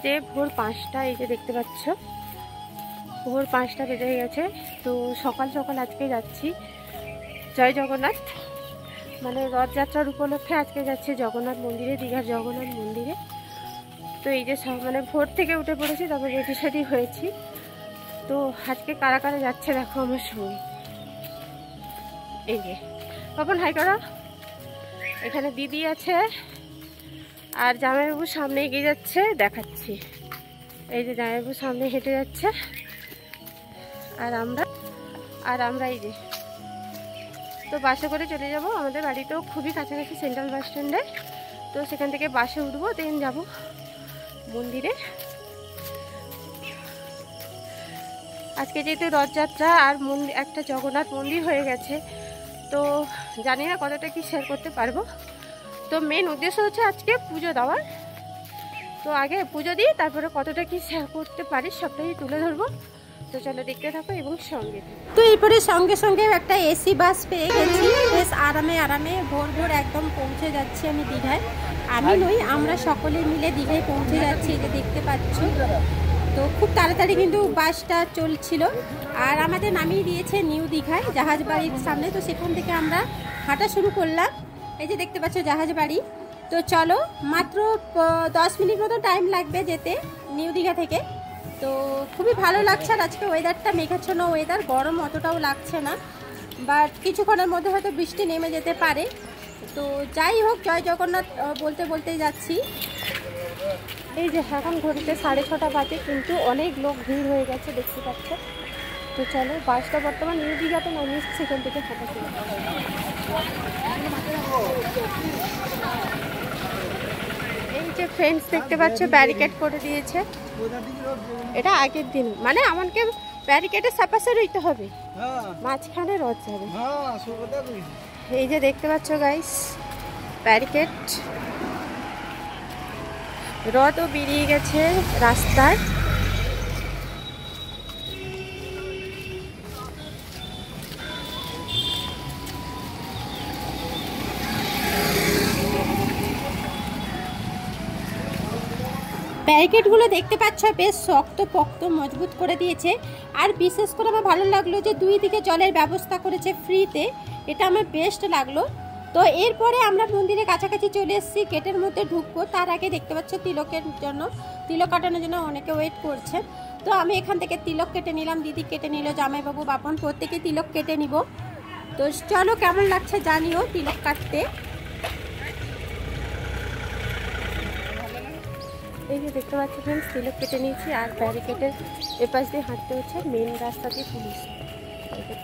বাজে ভোর 5টা। এই যে দেখতে পাচ্ছ ভোর 5টা বেজে গেছে। তো সকাল সকাল আজকে যাচ্ছি জয় জগন্নাথ, মানে রথযাত্রার উপলক্ষে আজকে যাচ্ছি জগন্নাথ মন্দিরে, দীঘার জগন্নাথ মন্দিরে। তো এই যে মানে ভোর থেকে উঠে পড়েছি, তবে রেডি সেডি হয়েছি। তো আজকে কারা কারা যাচ্ছে দেখো আমার সঙ্গে। এই যে তখন হাই করো, এখানে দিদি আছে আর জামাইবাবু সামনে এগিয়ে যাচ্ছে, দেখাচ্ছি। এই যে জামাইবাবু সামনে হেঁটে যাচ্ছে আর আমরা এই যে তো বাসে করে চলে যাব। আমাদের বাড়ি তো খুবই কাছাকাছি সেন্ট্রাল বাস স্ট্যান্ডে, তো সেখান থেকে বাসে উঠবো, দেন যাব মন্দিরে। আজকে যেহেতু রথযাত্রা আর একটা জগন্নাথ মন্দির হয়ে গেছে, তো জানি না কতটা কি শেয়ার করতে পারবো। তো মেন উদ্দেশ্য হচ্ছে আজকে পুজো দেওয়ার। তো আগে পুজো দিই, তারপরে কতটা কি শেয়ার করতে পারি সবটাই তুলে ধরবো। তো চলো দেখতে থাকো এবং সঙ্গে। তো এরপরে সঙ্গে সঙ্গে একটা এসি বাস পেয়ে গেছি, বেশ আরামে আরামে ভোর ভোর একদম পৌঁছে যাচ্ছি আমি দীঘায়। আমি নই, আমরা সকলে মিলে দীঘায় পৌঁছে যাচ্ছি, এই যে দেখতে পাচ্ছ। তো খুব তাড়াতাড়ি কিন্তু বাসটা চলছিল আর আমাদের নামিয়ে দিয়েছে নিউ দীঘায় জাহাজ বাড়ির সামনে। তো সেখান থেকে আমরা হাঁটা শুরু করলাম, এই যে দেখতে পাচ্ছ জাহাজ বাড়ি। তো চলো, মাত্র 10 মিনিট মতো টাইম লাগবে যেতে নিউ দীঘা থেকে। তো খুবই ভালো লাগছে, আর আজকে ওয়েদারটা মেঘাচ্ছন্ন ওয়েদার, গরম অতটাও লাগছে না, বাট কিছুক্ষণের মধ্যে হয়তো বৃষ্টি নেমে যেতে পারে। তো যাই হোক, জয় জগন্নাথ বলতে বলতেই যাচ্ছি। এই যে এখন ঘড়িতে 6:30 বাজে, কিন্তু অনেক লোক ভিড় হয়ে গেছে দেখতে পাচ্ছ। তো চলো, বাসটা বর্তমান নিউ দীঘাতে নামিয়ে সেখান থেকে হাঁটা শুরু। এই যে ফ্রেন্ডস দেখতে পাচ্ছ ব্যারিকেড করে দিয়েছে, এটা আগের দিন, মানে আমাকে ব্যারিকেডের সাপাশে রইতে হবে, মাঝখানে রথ যাবে। এই যে দেখতে পাচ্ছ গাইস ব্যারিকেড, রথও বেরিয়ে গেছে রাস্তায়। ব্যারিকেডগুলো দেখতে পাচ্ছ বেশ শক্ত পোক্ত মজবুত করে দিয়েছে। আর বিশেষ করে আমার ভালো লাগলো যে দুই দিকে জলের ব্যবস্থা করেছে ফ্রিতে, এটা আমার বেস্ট লাগলো। তো এরপরে আমরা মন্দিরের কাছাকাছি চলে এসেছি, গেটের মধ্যে ঢুকবো। তার আগে দেখতে পাচ্ছ তিলকের জন্য, তিলক কাটানোর জন্য অনেকে ওয়েট করছে। তো আমি এখান থেকে তিলক কেটে নিলাম, দিদি কেটে নিল, জামাইবাবু বাপন প্রত্যেকে তিলক কেটে নিব। তো চলো, কেমন লাগছে জানিও তিলক কাটতে। এই যে দেখতে পাচ্ছি ফ্রেন্ডস তিলক কেটে নিয়েছি, আর ব্যারিকেডের এপাশ দিয়ে হাঁটতে হচ্ছে, মেন রাস্তা দিয়ে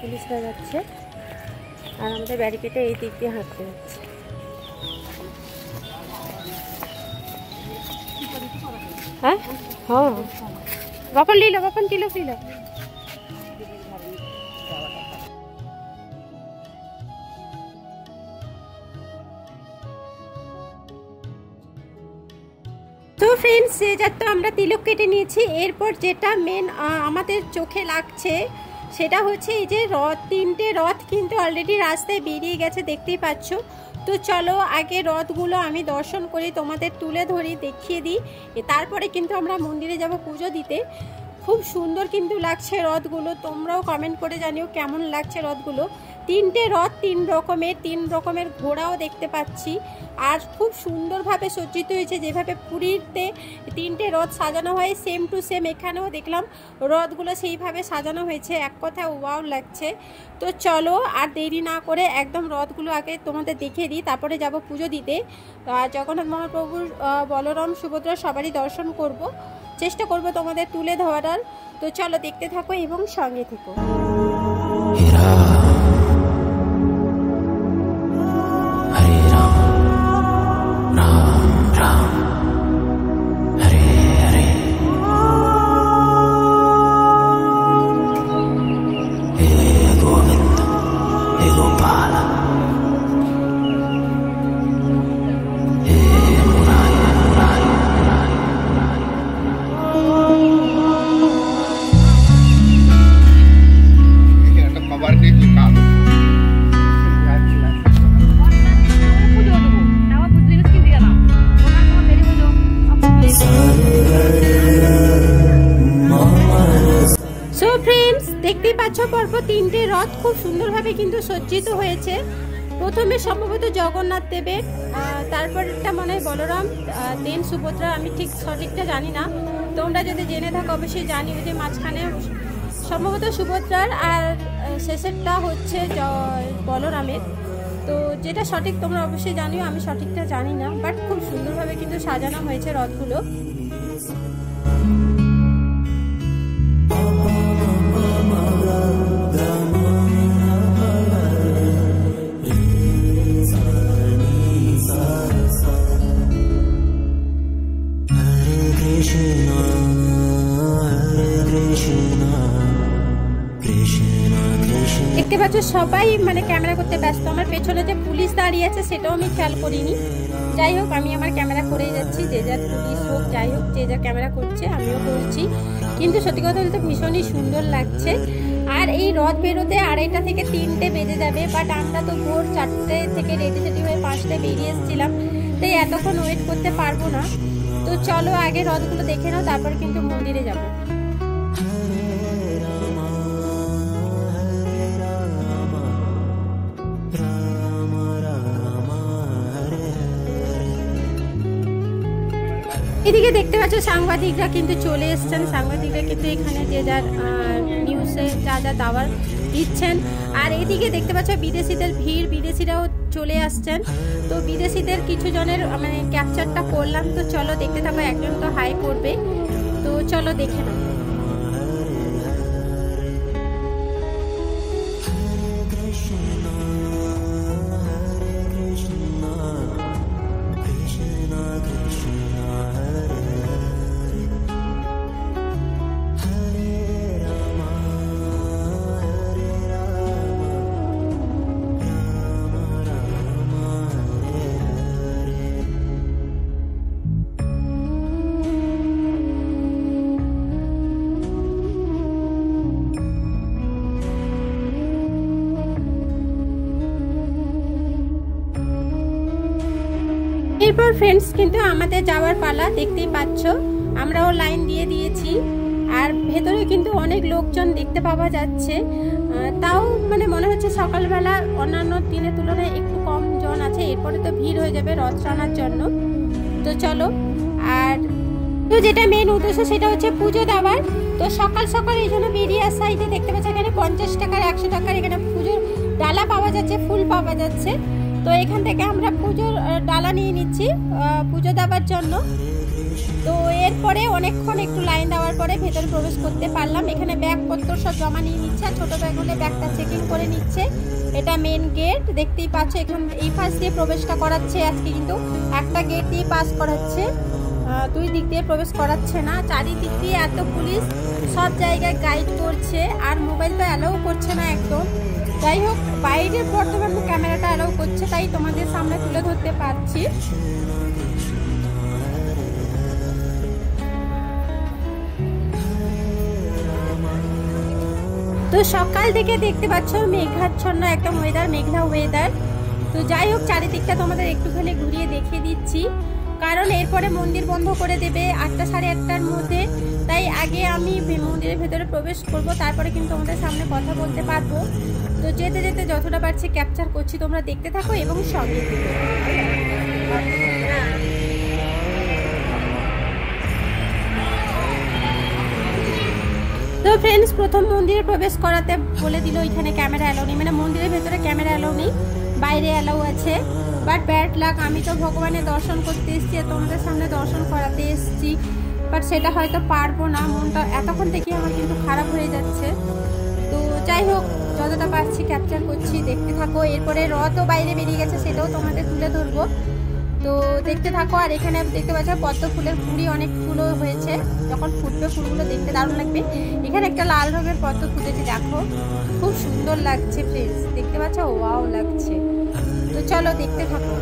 পুলিশরা যাচ্ছে, আর আমাদের ব্যারিকেডে এই দিক দিয়ে হাঁটতে হচ্ছে। হ্যাঁ হ্যাঁ, বাপন লিল, বাপন তিলক লিল। তো ফ্রেন্ডস, যে যার তো আমরা তিলক কেটে নিয়েছি। এরপর যেটা মেন আমাদের চোখে লাগছে সেটা হচ্ছে এই যে রথ, 3টে রথ কিন্তু অলরেডি রাস্তায় বেরিয়ে গেছে, দেখতেই পাচ্ছ। তো চলো আগে রথগুলো আমি দর্শন করি, তোমাদের তুলে ধরি, দেখিয়ে দিই, তারপরে কিন্তু আমরা মন্দিরে যাব পুজো দিতে। খুব সুন্দর কিন্তু লাগছে রথগুলো, তোমরাও কমেন্ট করে জানিও কেমন লাগছে রথগুলো। 3টে রথ, 3 রকমের ঘোড়াও দেখতে পাচ্ছি, আর খুব সুন্দরভাবে সজ্জিত হয়েছে। যেভাবে পুরীতে 3টে রথ সাজানো হয়, সেম টু সেম এখানেও দেখলাম রথগুলো সেইভাবে সাজানো হয়েছে, এক কথায় ওয়াও লাগছে। তো চলো আর দেরি না করে একদম রথগুলো আগে তোমাদের দেখিয়ে দিই, তারপরে যাব পুজো দিতে। জগন্নাথ মহাপ্রভুর, বলরাম সুভদ্রা সবারই দর্শন করব, চেষ্টা করব তোমাদের তুলে ধরার। তো চলো দেখতে থাকো এবং সঙ্গে থেকো। Hare সুন্দরভাবে কিন্তু সজ্জিত হয়েছে। প্রথমে সম্ভবত জগন্নাথ দেবের, তারপরটা মনে হয় বলরাম, দেন সুভদ্রা, আমি ঠিক সঠিকটা জানি না, তোমরা যদি জেনে থাকো অবশ্যই জানিও যে মাঝখানে সম্ভবত সুভদ্রার আর শেষেরটা হচ্ছে বলরামের। তো যেটা সঠিক তোমরা অবশ্যই জানিও, আমি সঠিকটা জানি না, বাট খুব সুন্দরভাবে কিন্তু সাজানো হয়েছে রথগুলো। দেখতে পাচ্ছ সবাই মানে ক্যামেরা করতে ব্যস্ত। আমার পেছনে যে পুলিশ দাঁড়িয়ে আছে সেটাও আমি খেয়াল করিনি। যাই হোক, আমি আমার ক্যামেরা করেই যাচ্ছি, যে যার পুলিশ হোক যাই হোক, যে যার ক্যামেরা করছে আমিও করছি। কিন্তু সত্যি কথা বলতে ভীষণই সুন্দর লাগছে। আর এই রথ বেরোতে 2:30 থেকে 3টে বেজে যাবে, বাট আমরা তো ভোর 4টে থেকে রেডি সেডি হয়ে 5টায় বেরিয়ে এসেছিলাম, তাই এতক্ষণ ওয়েট করতে পারবো না। তো চলো আগে রথগুলো দেখে নাও, তারপর কিন্তু মন্দিরে যাবো। এদিকে দেখতে পাচ্ছ সাংবাদিকরা কিন্তু চলে এসছেন। সাংবাদিকরা কিন্তু এখানে যে যার নিউজে যা যা দাওয়ার দিচ্ছেন। আর এদিকে দেখতে পাচ্ছ বিদেশিদের ভিড়, বিদেশিরাও চলে আসছেন। তো বিদেশিদের কিছু জনের মানে ক্যাপচারটা করলাম। তো চলো দেখতে থাকো, একজন তো হাই করবে, তো চলো দেখে নাও। এরপর ফ্রেন্ডস কিন্তু আমাদের যাওয়ার পালা, দেখতেই পাচ্ছ আমরাও লাইন দিয়ে দিয়েছি। আর ভেতরে কিন্তু অনেক লোকজন দেখতে পাওয়া যাচ্ছে, তাও মানে মনে হচ্ছে সকালবেলা অন্যান্য দিনের তুলনায় একটু কম জন আছে। এরপরে তো ভিড় হয়ে যাবে রথ টানার জন্য। তো চলো, আর তো যেটা মেন উদ্দেশ্য সেটা হচ্ছে পুজো দেওয়ার। তো সকাল সকাল এই জন্য বেরিয়ে আসা। এই যে দেখতে পাচ্ছ এখানে 50 টাকার 100 টাকার এখানে পুজোর ডালা পাওয়া যাচ্ছে, ফুল পাওয়া যাচ্ছে। তো এখান থেকে আমরা পুজোর ডালা নিয়ে নিচ্ছি পুজো দেওয়ার জন্য। তো এরপরে অনেকক্ষণ একটু লাইন দেওয়ার পরে ভেতরে প্রবেশ করতে পারলাম। এখানে ব্যাগপত্র সব জমা নিয়ে নিচ্ছে, আর ছোটো ব্যাগ হলে ব্যাগটা চেকিং করে নিচ্ছে। এটা মেন গেট, দেখতেই পাচ্ছ। এখান এই পাশ দিয়ে প্রবেশটা করাচ্ছে আজকে, কিন্তু একটা গেট দিয়ে পাস করাচ্ছে, 2 দিক দিয়ে প্রবেশ করাচ্ছে না। চারিদিক দিয়ে এত পুলিশ সব জায়গায় গাইড করছে, আর মোবাইল তো অ্যালাউ করছে না একদম। যাই হোক, বাইরের বর্তমানে ক্যামেরাটা অ্যালাউ করছে, তাই তোমাদের সামনে তুলে ধরতে পারছি। তো সকাল থেকে দেখতে পাচ্ছ মেঘাচ্ছন্ন একদম ওয়েদার, মেঘলা ওয়েদার। তো যাই হোক, চারিদিকটা তোমাদের একটুখানি ঘুরিয়ে দেখিয়ে দিচ্ছি, কারণ এরপরে মন্দির বন্ধ করে দেবে 8টা সাড়ে 8টার মধ্যে। তাই আগে আমি মন্দিরের ভেতরে প্রবেশ করব, তারপরে কিন্তু আমাদের সামনে কথা বলতে পারবো। তো যেতে যেতে যতটা পারছি ক্যাপচার করছি, তোমরা দেখতে থাকো এবং সঙ্গে তো ফ্রেন্ডস, প্রথম মন্দিরে প্রবেশ করাতে বলে দিল এখানে ক্যামেরা অ্যালাউ নেই, মানে মন্দিরের ভেতরে ক্যামেরা অ্যালাউ নেই, বাইরে অ্যালাউ আছে। বাট ব্যাড লাক, আমি তো ভগবানের দর্শন করতে এসেছি, তোমাদের সামনে দর্শন করাতে এসেছি, বাট সেটা হয়তো পারবো না। মনটা এতক্ষণ থেকে আমার কিন্তু খারাপ হয়ে যাচ্ছে। তো যাই হোক, যতটা পারছি ক্যাপচার করছি, দেখতে থাকো। এরপরে রথও বাইরে বেরিয়ে গেছে, সেটাও তোমাদের তুলে ধরবো, তো দেখতে থাকো। আর এখানে দেখতে পাচ্ছ পদ্ম ফুলের কুড়ি অনেকগুলো হয়েছে, যখন ফুটবে ফুলগুলো দেখতে দারুণ লাগবে। এখানে একটা লাল রঙের পদ্ম ফুটেছে, দেখো খুব সুন্দর লাগছে ফ্রেন্ডস, দেখতে পাচ্ছ ওয়াও লাগছে। তো চলো দেখতে থাকো।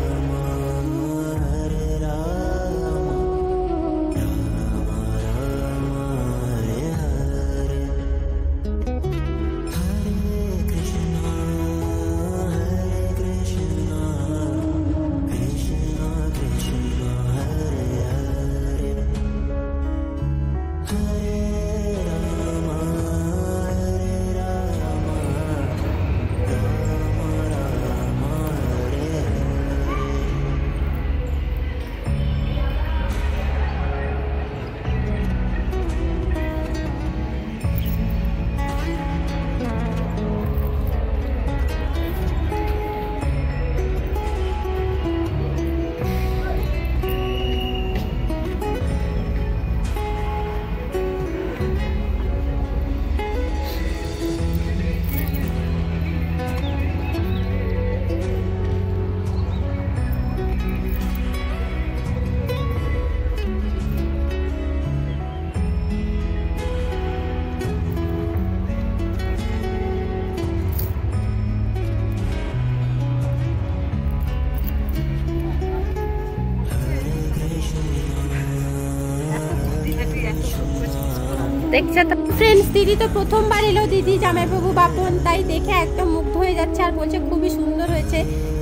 দেখছে তো ফ্রেন্ডস, দিদি তো প্রথমবার এলো, দিদি জামাইবাবু বাপন, তাই দেখে একদম মুগ্ধ হয়ে যাচ্ছে আর বলছে খুবই সুন্দর হয়েছে।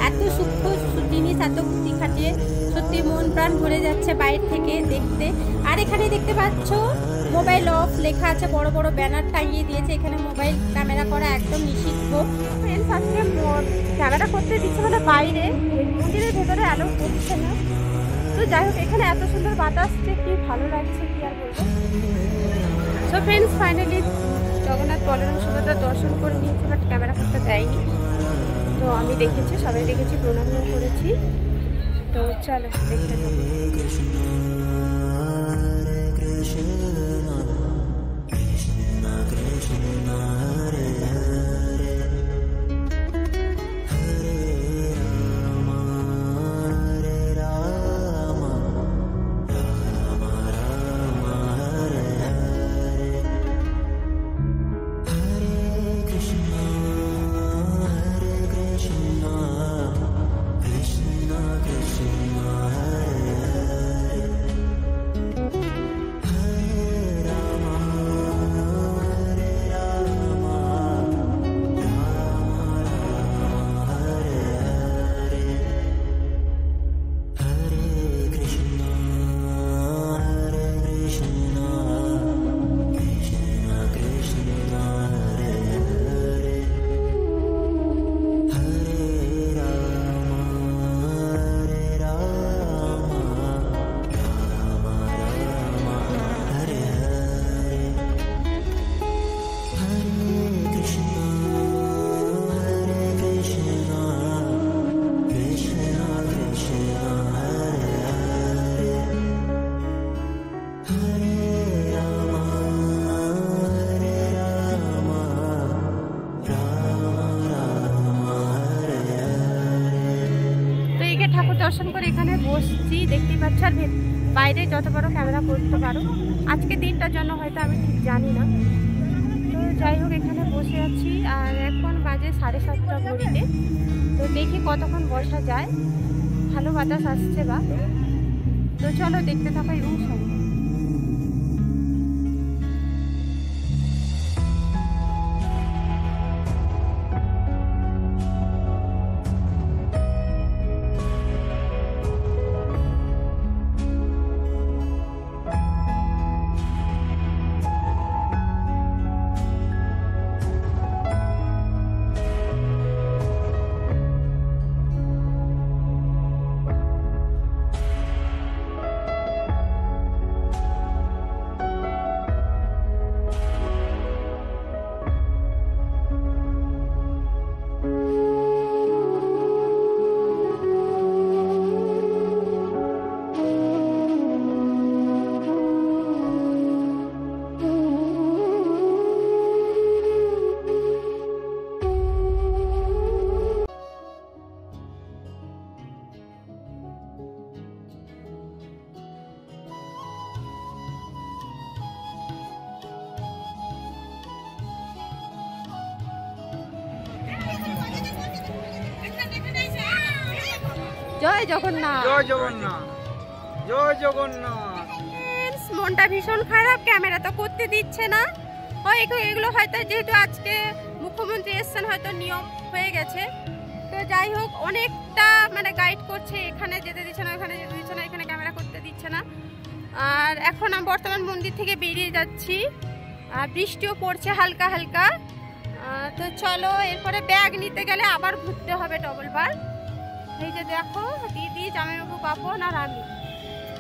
এত সূক্ষ্ম জিনিস, এত বুদ্ধি খাটিয়ে সত্যি মন প্রাণ ভরে যাচ্ছে বাইরে থেকে দেখতে। আর এখানে দেখতে পাচ্ছ মোবাইল অফ লেখা আছে, বড় বড় ব্যানার টাঙিয়ে দিয়েছে। এখানে মোবাইল ক্যামেরা করা একদম নিষিদ্ধ। ফ্রেন্ডস, আজকে ক্যামেরা করতে দিচ্ছে মানে বাইরে, মন্দিরের ভেতরে অ্যালাউ করছে না। তো যাই হোক, এখানে এত সুন্দর বাতাস যে কি ভালো লাগছে, কি আর বলবো। So friends, finally Jagannath Balaram সুভদ্রার দর্শন করে নিয়েছি, বাট ক্যামেরা করতে দেয়নি। তো আমি দেখেছি, সবাই দেখেছি, প্রণামও করেছি। তো চলো দেখতে যাবো। ঠাকুর দর্শন করে এখানে বসছি, দেখতেই পাচ্ছ। আর বাইরে যত বড় ক্যামেরা করতে পারো, আজকে দিনটার জন্য হয়তো আমি ঠিক জানি না। তো যাই হোক, এখানে বসে আছি। আর এখন বাজে 7:30 ঘড়িতে। তো দেখি কতক্ষণ বসা যায়, ভালো বাতাস আসছে বা। তো চলো দেখতে থাকো এবং সব। জয় জগন্নাথ, জয় জগন্নাথ, জয় জগন্নাথ। মনটা ভীষণ খারাপ, ক্যামেরা তো করতে দিচ্ছে না। এগুলো হয়তো যেহেতু আজকে মুখ্যমন্ত্রী এসছেন, হয়তো নিয়ম হয়ে গেছে। তো যাই হোক, অনেকটা মানে গাইড করছে, এখানে যেতে দিচ্ছে না, ওখানে যেতে দিচ্ছে না, এখানে ক্যামেরা করতে দিচ্ছে না। আর এখন আমি বর্তমান মন্দির থেকে বেরিয়ে যাচ্ছি, আর বৃষ্টিও পড়ছে হালকা হালকা। তো চলো, এরপরে ব্যাগ নিতে গেলে আবার ঘুরতে হবে ডবল বার। এই যে দেখো, দিদি, জামাইবাবু বাপন আর আমি।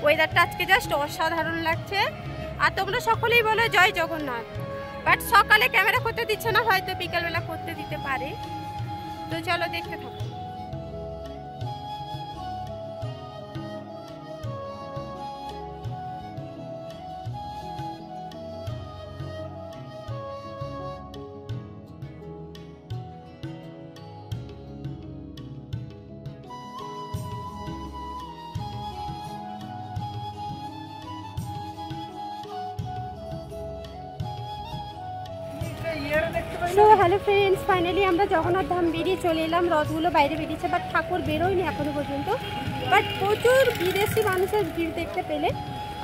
ওয়েদারটা আজকে জাস্ট অসাধারণ লাগছে। আর তোমরা সকলেই বলো জয় জগন্নাথ, বাট সকালে ক্যামেরা করতে দিচ্ছে না, হয়তো বিকালবেলা করতে দিতে পারে। তো চলো দেখতে থাকো। ইয়ে দেখতে সো হ্যালো ফ্রেন্ডস, ফাইনালি আমরা জগন্নাথ ধাম বেরিয়ে চলে এলাম। রথগুলো বাইরে বেরিয়েছে, বাট ঠাকুর বেরোয়নি এখনো পর্যন্ত। বাট প্রচুর বিদেশি মানুষের ভিড় দেখতে পেলে,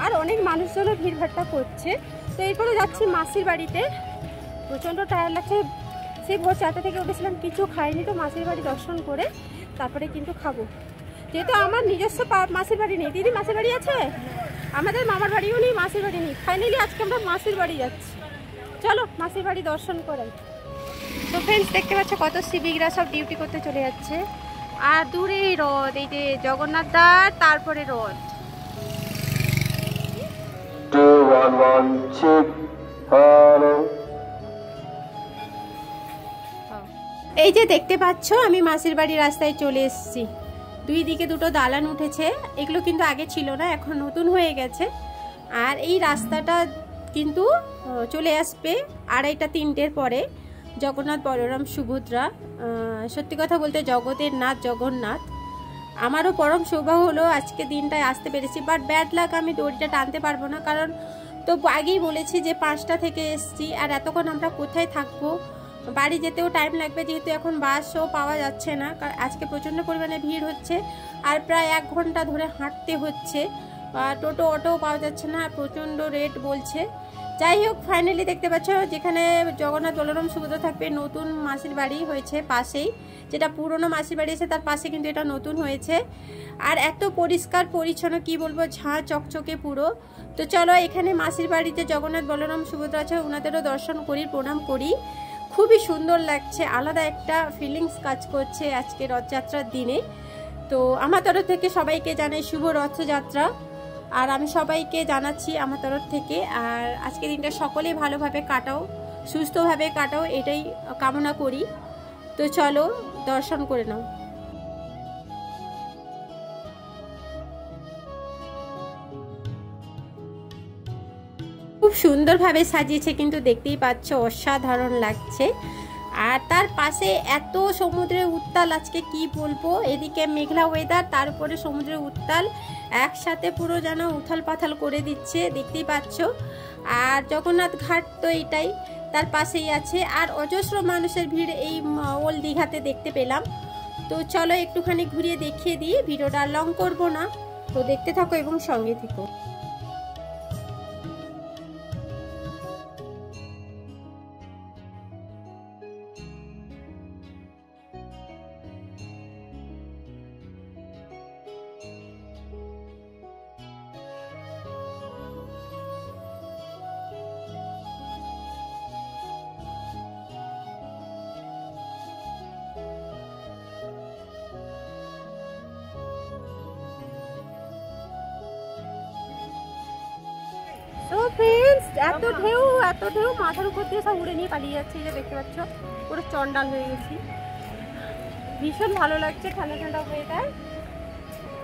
আর অনেক মানুষজনও ভিড়ভাট্টা করছে। তো এরপরে যাচ্ছি মাসির বাড়িতে। প্রচণ্ড টায়ার লাগছে, সেই ভোর 4টা থেকে উঠেছিলাম, কিছু খাইনি। তো মাসির বাড়ি দর্শন করে তারপরে কিন্তু খাবো, যেহেতু আমার নিজস্ব মাসির বাড়ি নেই। দিদি মাসির বাড়ি আছে, আমাদের মামার বাড়িও নেই, মাসির বাড়ি নেই। ফাইনালি আজকে আমরা মাসির বাড়ি যাচ্ছি। চলো মাসির বাড়ি দর্শন করাই। তো ফ্রেন্ডস দেখতে পাচ্ছ কত সিভিকরা সব ডিউটি করতে চলে যাচ্ছে। আর দূরে রথ, এই যে জগন্নাথ দ্বার, তারপরে রথ। এই যে দেখতে পাচ্ছ আমি মাসির বাড়ি রাস্তায় চলে এসেছি। দুই দিকে দুটো দালান উঠেছে, এগুলো কিন্তু আগে ছিল না, এখন নতুন হয়ে গেছে। আর এই রাস্তাটা কিন্তু চলে আসবে 2:30-3টের পরে। জগন্নাথ, বলরাম, সুভদ্রা, সত্যি কথা বলতে জগতের নাথ জগন্নাথ। আমারও পরম সৌভাগ্য হলো আজকে দিনটায় আসতে পেরেছি। বাট ব্যাড লাক, আমি দড়িটা টানতে পারবো না, কারণ তো আগেই বলেছি যে 5টা থেকে এসছি। আর এতক্ষণ আমরা কোথায় থাকবো, বাড়ি যেতেও টাইম লাগবে, যেহেতু এখন বাসও পাওয়া যাচ্ছে না। আজকে প্রচণ্ড পরিমাণে ভিড় হচ্ছে, আর প্রায় 1 ঘন্টা ধরে হাঁটতে হচ্ছে। টোটো অটোও পাওয়া যাচ্ছে না, প্রচণ্ড রেট বলছে। যাই হোক, ফাইনালি দেখতে পাচ্ছ যেখানে জগন্নাথ, বলরাম, সুভদ্রা থাকবে, নতুন মাসির বাড়ি হয়েছে পাশেই। যেটা পুরনো মাসির বাড়ি আছে তার পাশে কিন্তু এটা নতুন হয়েছে। আর এত পরিষ্কার পরিচ্ছন্ন, কি বলবো, ঝাঁ চকচকে পুরো। তো চলো এখানে মাসির বাড়িতে জগন্নাথ, বলরাম, সুভদ্রা আছে, ওনাদেরও দর্শন করি, প্রণাম করি। খুবই সুন্দর লাগছে, আলাদা একটা ফিলিংস কাজ করছে আজকে রথযাত্রার দিনে। তো আমার তরফ থেকে সবাইকে জানাই শুভ রথযাত্রা। আর আমি সবাইকে জানাচ্ছি আমার তরফ থেকে। আর আজকে দিনটা সকলেই ভালোভাবে কাটাও, সুস্থভাবে কাটাও, এটাই কামনা করি। তো চলো দর্শন করে নাও। খুব সুন্দরভাবে সাজিয়েছে, কিন্তু দেখতেই পাচ্ছ অসাধারণ লাগছে। আর তার পাশে এত সমুদ্রের উত্তাল, আজকে কি বলবো। এদিকে মেঘলা ওয়েদার, তার উপরে সমুদ্রের উত্তাল একসাথে পুরো যেন উথাল পাথাল করে দিচ্ছে, দেখতেই পাচ্ছ। আর জগন্নাথ ঘাট তো এটাই, তার পাশেই আছে। আর অজস্র মানুষের ভিড় এই ওল্ড দীঘাতে দেখতে পেলাম। তো চলো একটুখানি ঘুরিয়ে দেখিয়ে দিই, ভিডিওটা লং করবো না। তো দেখতে থাকো এবং সঙ্গে থেকো। তো ফ্রেন্ডস এত ঢেউ মাথার উপর দিয়ে সব উড়ে নিয়ে পালিয়ে যাচ্ছে। এই যে দেখতে পাচ্ছ পুরো চন্ডাল হয়ে গেছি। ভীষণ ভালো লাগছে, ঠান্ডা ঠান্ডা ওয়েদার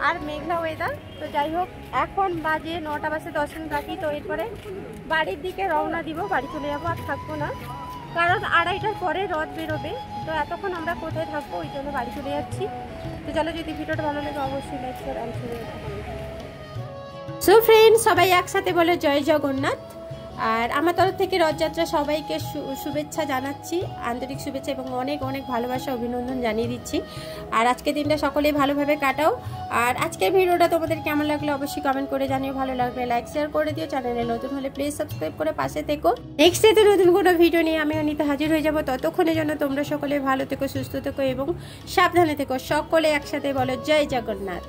আর মেঘলা ওয়েদার। তো যাই হোক, এখন বাজে 9টা বাজে 10 মিনিট বাকি। তো এরপরে বাড়ির দিকে রওনা দিব, বাড়ি চলে যাবো, আর থাকবো না, কারণ 2:30টার পরে রথ বেরোবে। তো এতক্ষণ আমরা কোথায় থাকবো, ওই জন্য বাড়ি চলে যাচ্ছি। তো চলো, যদি ভিডিওটা ভালো লাগে অবশ্যই লাইক শেয়ার আর শেয়ার। সো ফ্রেন্ডস, সবাই একসাথে বলে জয় জগন্নাথ। আর আমার তরফ থেকে রথযাত্রা সবাইকে শুভেচ্ছা জানাচ্ছি, আন্তরিক শুভেচ্ছা এবং অনেক অনেক ভালোবাসা, অভিনন্দন জানিয়ে দিচ্ছি। আর আজকের দিনটা সকলেই ভালোভাবে কাটাও। আর আজকের ভিডিওটা তোমাদের কেমন লাগলো অবশ্যই কমেন্ট করে জানিও। ভালো লাগলে লাইক শেয়ার করে দিও, চ্যানেলে নতুন হলে প্লিজ সাবস্ক্রাইব করে পাশে থেকো। নেক্সট ডেতে নতুন কোনো ভিডিও নিয়ে আমি অনিতা হাজির হয়ে যাবো। ততক্ষণের জন্য তোমরা সকলে ভালো থেকো, সুস্থ থেকো এবং সাবধানে থেকো। সকলে একসাথে বলো জয় জগন্নাথ।